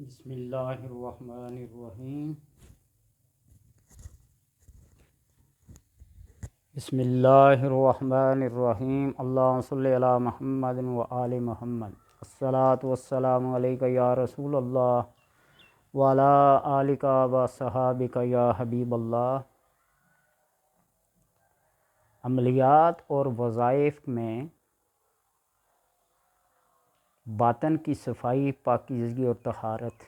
بسم اللہ الرحمن الرحیم بسم اللہ الرحمن الرحیم اللہم صلی علی محمد و آل محمد الصلاۃ والسلام علیک یا رسول اللہ وعلی آلک و صحابک یا حبیب اللہ۔ عملیات اور وظائف میں باطن کی صفائی، پاکیزگی اور طہارت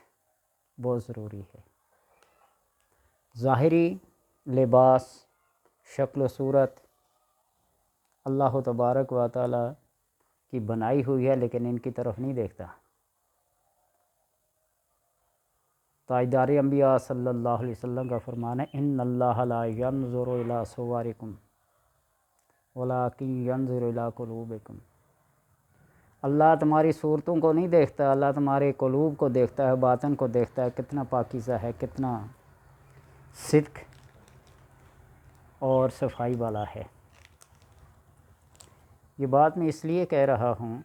بہت ضروری ہے۔ ظاہری لباس، شکل و صورت اللہ تبارک و تعالی کی بنائی ہوئی ہے، لیکن ان کی طرف نہیں دیکھتا۔ تاجدار انبیاء صلی اللہ علیہ وسلم کا فرمان ہے ان اللہ لا ینظر الی صورکم ولکن ینظر الی قلوبکم۔ اللہ تمہاری صورتوں کو نہیں دیکھتا، اللہ تمہارے قلوب کو دیکھتا ہے، باطن کو دیکھتا ہے، کتنا پاکیزہ ہے، کتنا صدق اور صفائی والا ہے۔ یہ بات میں اس لیے کہہ رہا ہوں،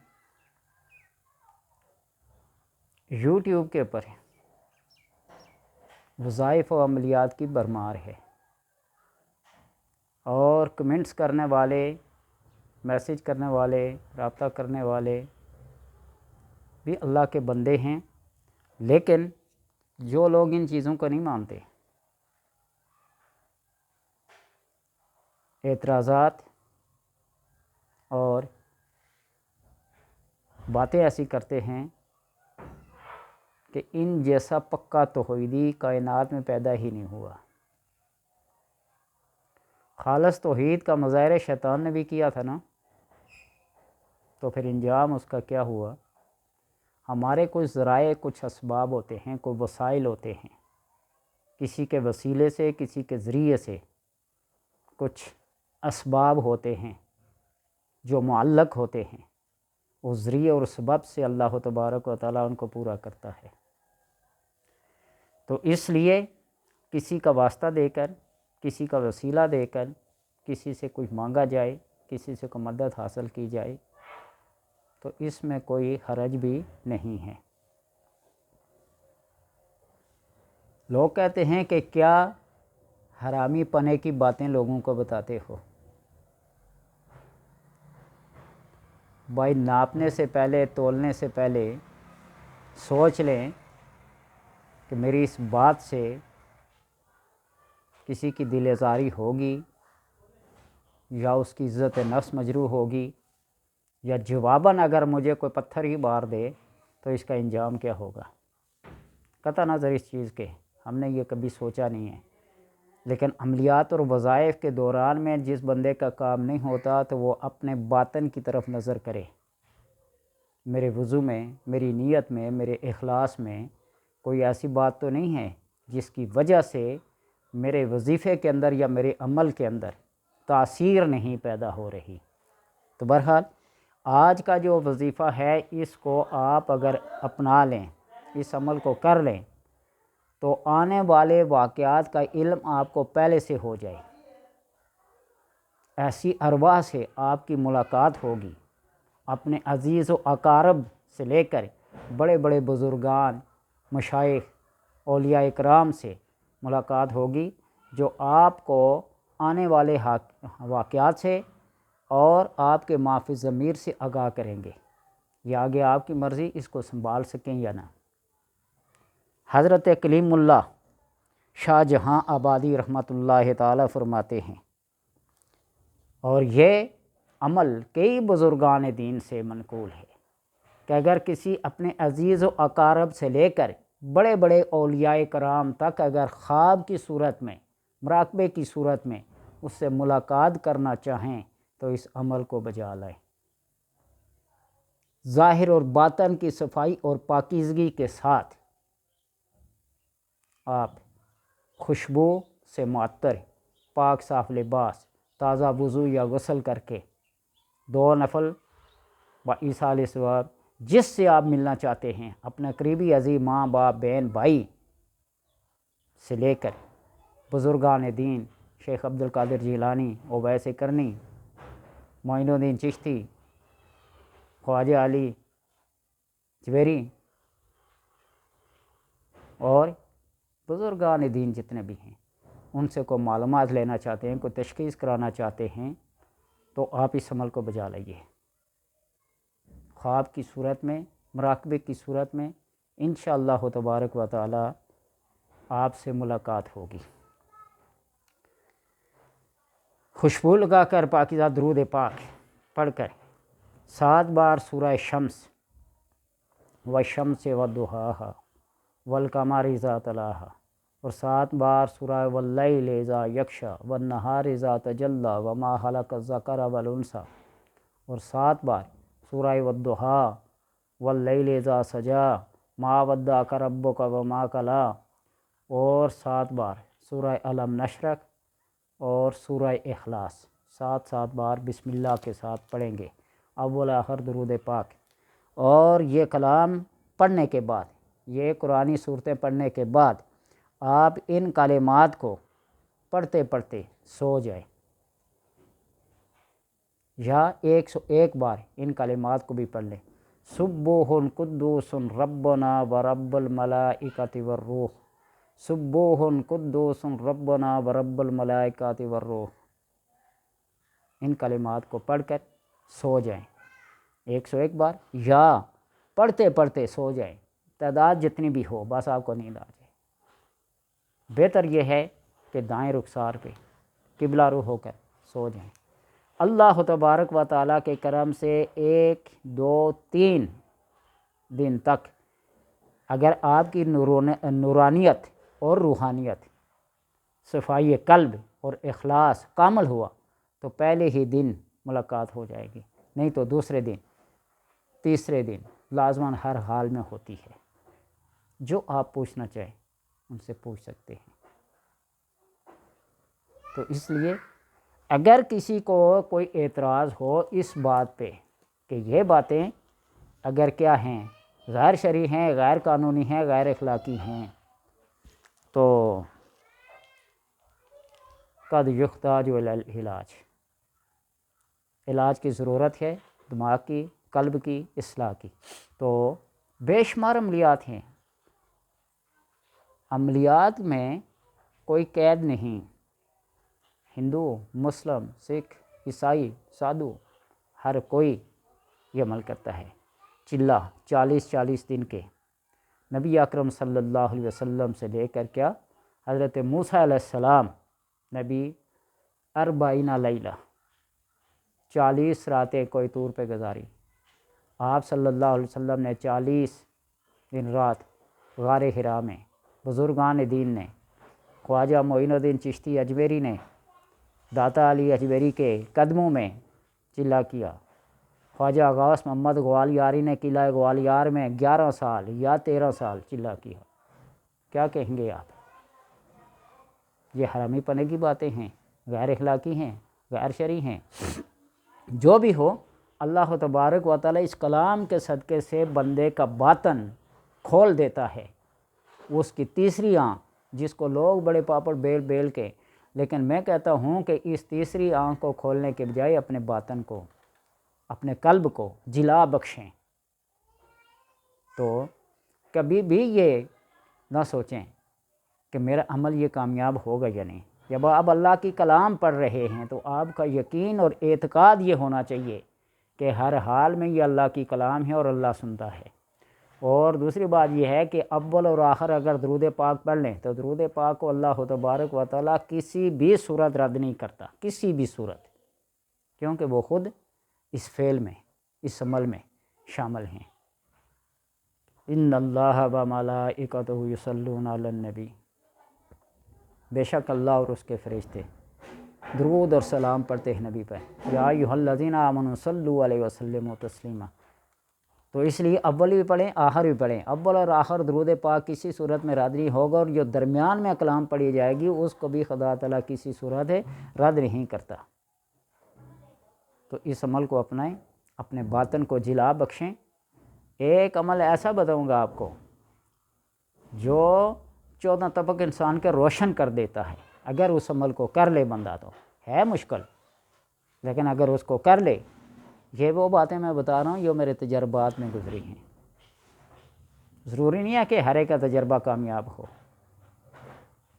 یوٹیوب کے اوپر وظائف و عملیات کی بھرمار ہے، اور کمنٹس کرنے والے، میسج کرنے والے، رابطہ کرنے والے بھی اللہ کے بندے ہیں، لیکن جو لوگ ان چیزوں کو نہیں مانتے، اعتراضات اور باتیں ایسی کرتے ہیں کہ ان جیسا پکا توحیدی کائنات میں پیدا ہی نہیں ہوا۔ خالص توحید کا مظاہرہ شیطان نے بھی کیا تھا نا، تو پھر انجام اس کا کیا ہوا؟ ہمارے کچھ ذرائع، کچھ اسباب ہوتے ہیں، کوئی وسائل ہوتے ہیں، کسی کے وسیلے سے، کسی کے ذریعے سے کچھ اسباب ہوتے ہیں جو معلق ہوتے ہیں، اس ذریعے اور سبب سے اللہ تبارک و تعالیٰ ان کو پورا کرتا ہے۔ تو اس لیے کسی کا واسطہ دے کر، کسی کا وسیلہ دے کر، کسی سے کچھ مانگا جائے، کسی سے کوئی مدد حاصل کی جائے، تو اس میں کوئی حرج بھی نہیں ہے۔ لوگ کہتے ہیں کہ کیا حرامی پنے کی باتیں لوگوں کو بتاتے ہو؟ بھائی، ناپنے سے پہلے، تولنے سے پہلے سوچ لیں کہ میری اس بات سے کسی کی دل آزاری ہوگی، یا اس کی عزت نفس مجروح ہوگی، یا جواباً اگر مجھے کوئی پتھر ہی مار دے تو اس کا انجام کیا ہوگا۔ قطع نظر اس چیز کے ہم نے یہ کبھی سوچا نہیں ہے، لیکن عملیات اور وظائف کے دوران میں جس بندے کا کام نہیں ہوتا تو وہ اپنے باطن کی طرف نظر کرے۔ میرے وضو میں، میری نیت میں، میرے اخلاص میں کوئی ایسی بات تو نہیں ہے جس کی وجہ سے میرے وظیفے کے اندر یا میرے عمل کے اندر تاثیر نہیں پیدا ہو رہی۔ تو بہرحال آج کا جو وظیفہ ہے، اس کو آپ اگر اپنا لیں، اس عمل کو کر لیں، تو آنے والے واقعات کا علم آپ کو پہلے سے ہو جائے۔ ایسی ارواح سے آپ کی ملاقات ہوگی، اپنے عزیز و اقارب سے لے کر بڑے بڑے بزرگان، مشائخ، اولیاء اکرام سے ملاقات ہوگی، جو آپ کو آنے والے واقعات سے اور آپ کے ما فی الضمیر سے آگاہ کریں گے۔ یہ آگے آپ کی مرضی اس کو سنبھال سکیں یا نہ۔ حضرت کلیم اللہ شاہ جہاں آبادی رحمۃ اللہ تعالی فرماتے ہیں، اور یہ عمل کئی بزرگان دین سے منقول ہے، کہ اگر کسی اپنے عزیز و اقارب سے لے کر بڑے بڑے اولیاء کرام تک اگر خواب کی صورت میں، مراقبے کی صورت میں اس سے ملاقات کرنا چاہیں تو اس عمل کو بجا لائیں۔ ظاہر اور باطن کی صفائی اور پاکیزگی کے ساتھ آپ خوشبو سے معطر، پاک صاف لباس، تازہ وضو یا غسل کر کے 2 نفل با ایصال ثواب، جس سے آپ ملنا چاہتے ہیں، اپنے قریبی عزیز، ماں باپ، بہن بھائی سے لے کر بزرگان دین، شیخ عبدالقادر جیلانی، اویس کرنی، معین الدین چشتی، خواجہ علی جویری، اور بزرگان دین جتنے بھی ہیں ان سے کوئی معلومات لینا چاہتے ہیں، کوئی تشخیص کرانا چاہتے ہیں، تو آپ اس عمل کو بجا لائیے۔ خواب کی صورت میں، مراقبے کی صورت میں انشاءاللہ تبارک و تعالی آپ سے ملاقات ہوگی۔ خوشبو لگا کر پاکیزہ درود پاک پڑھ کر 7 بار سورہ شمس والشمس والضحاہا والقمر اذا تلاہا، اور 7 بار سورہ واللیل اذا یغشی والنہار اذا تجلی وما خلق الذکر والانثی، اور 7 بار سورہ والضحیٰ واللیل اذا سجی ما ودعک ربک وما قلی، اور 7 بار سورہ الم نشرح اور سورہ اخلاص 7 بار بسم اللہ کے ساتھ پڑھیں گے، اول آخر درود پاک۔ اور یہ کلام پڑھنے کے بعد، یہ قرآنی صورتیں پڑھنے کے بعد آپ ان کلمات کو پڑھتے پڑھتے سو جائیں، یا 101 بار ان کلمات کو بھی پڑھ لیں۔ سبوح قدوس ربنا ورب الملائکۃ والروح، سبوح قدوس ربنا ورب الملائکۃ والروح، ان کلمات کو پڑھ کر سو جائیں 101 بار، یا پڑھتے پڑھتے سو جائیں، تعداد جتنی بھی ہو، بس آپ کو نیند آ جائے۔ بہتر یہ ہے کہ دائیں رخسار پہ قبلہ رو ہو کر سو جائیں۔ اللہ تبارک و تعالیٰ کے کرم سے 1 2 3 دن تک اگر آپ کی نورانیت اور روحانیت، صفائی قلب اور اخلاص کامل ہوا تو پہلے ہی دن ملاقات ہو جائے گی، نہیں تو دوسرے دن، تیسرے دن لازماً ہر حال میں ہوتی ہے۔ جو آپ پوچھنا چاہیں ان سے پوچھ سکتے ہیں۔ تو اس لیے اگر کسی کو کوئی اعتراض ہو اس بات پہ کہ یہ باتیں اگر کیا ہیں، غیر شرعی ہیں، غیر قانونی ہیں، غیر اخلاقی ہیں، تو قد یحتاج الی العلاج، علاج کی ضرورت ہے، دماغ کی، قلب کی، اصلاح کی۔ تو بے شمار عملیات ہیں، عملیات میں کوئی قید نہیں، ہندو، مسلم، سکھ، عیسائی، سادھو، ہر کوئی یہ عمل کرتا ہے۔ چلہ 40 دن کے نبی اکرم صلی اللہ علیہ وسلم سے لے کر کیا حضرت موسیٰ علیہ السلام، نبی 40 لیلہ 40 راتیں کوئی طور پہ گزاری، آپ صلی اللہ علیہ وسلم نے 40 دن رات غار حرا میں، بزرگان دین نے، خواجہ معین الدین چشتی اجمیری نے داتا علی اجمیری کے قدموں میں چلہ کیا، خواجہ غوث محمد گوالیاری نے قلعہ گوالیار میں 11 سال یا 13 سال چلہ کیا۔ کیا کہیں گے آپ؟ یہ حرامی پنے کی باتیں ہیں، غیر اخلاقی ہیں، غیر شرعی ہیں۔ جو بھی ہو، اللہ تبارک و تعالی اس کلام کے صدقے سے بندے کا باطن کھول دیتا ہے، اس کی تیسری آنکھ، جس کو لوگ بڑے پاپڑ بیل بیل کے، لیکن میں کہتا ہوں کہ اس تیسری آنکھ کو کھولنے کے بجائے اپنے باطن کو، اپنے قلب کو جلا بخشیں۔ تو کبھی بھی یہ نہ سوچیں کہ میرا عمل یہ کامیاب ہوگا یا نہیں۔ جب آپ اللہ کی کلام پڑھ رہے ہیں تو آپ کا یقین اور اعتقاد یہ ہونا چاہیے کہ ہر حال میں یہ اللہ کی کلام ہے اور اللہ سنتا ہے۔ اور دوسری بات یہ ہے کہ اول اور آخر اگر درود پاک پڑھ لیں تو درود پاک کو اللہ تبارک و تعالیٰ کسی بھی صورت رد نہیں کرتا، کسی بھی صورت، کیونکہ وہ خود اس فعل میں، اس عمل میں شامل ہیں۔ ان اللہ و ملائکتہ یصلون علی النبی، بے شک اللہ اور اس کے فرشتے درود اور سلام پڑھتے ہیں نبی پر۔ یا ایھا الذین آمنوا صلوا علیہ وسلموا تسلیما۔ تو اس لیے اول بھی پڑھیں، آخر بھی پڑھیں۔ اول اور آخر درود پاک کسی صورت میں رد نہیں ہوگا، اور جو درمیان میں کلام پڑھی جائے گی اس کو بھی خدا تعالیٰ کسی صورت رد نہیں کرتا۔ تو اس عمل کو اپنائیں، اپنے باطن کو جلا بخشیں۔ ایک عمل ایسا بتاؤں گا آپ کو جو 14 طبق انسان کے روشن کر دیتا ہے، اگر اس عمل کو کر لے بندہ، تو ہے مشکل، لیکن اگر اس کو کر لے، یہ وہ باتیں میں بتا رہا ہوں جو میرے تجربات میں گزری ہیں۔ ضروری نہیں ہے کہ ہر ایک کا تجربہ کامیاب ہو،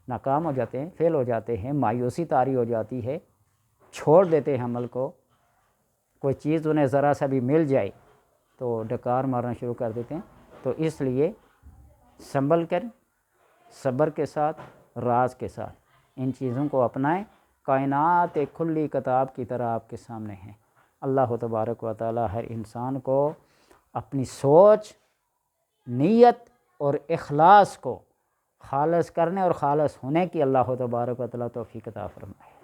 ناکام ہو جاتے ہیں، فیل ہو جاتے ہیں، مایوسی طاری ہو جاتی ہے، چھوڑ دیتے ہیں عمل کو، کوئی چیز انہیں ذرا سا بھی مل جائے تو ڈکار مارنا شروع کر دیتے ہیں۔ تو اس لیے سنبھل کر، صبر کے ساتھ، راز کے ساتھ ان چیزوں کو اپنائیں۔ کائنات ایک کھلی کتاب کی طرح آپ کے سامنے ہے۔ اللہ تبارک و تعالی ہر انسان کو اپنی سوچ، نیت اور اخلاص کو خالص کرنے اور خالص ہونے کی اللہ تبارک و تعالی توفیق عطا فرمائے۔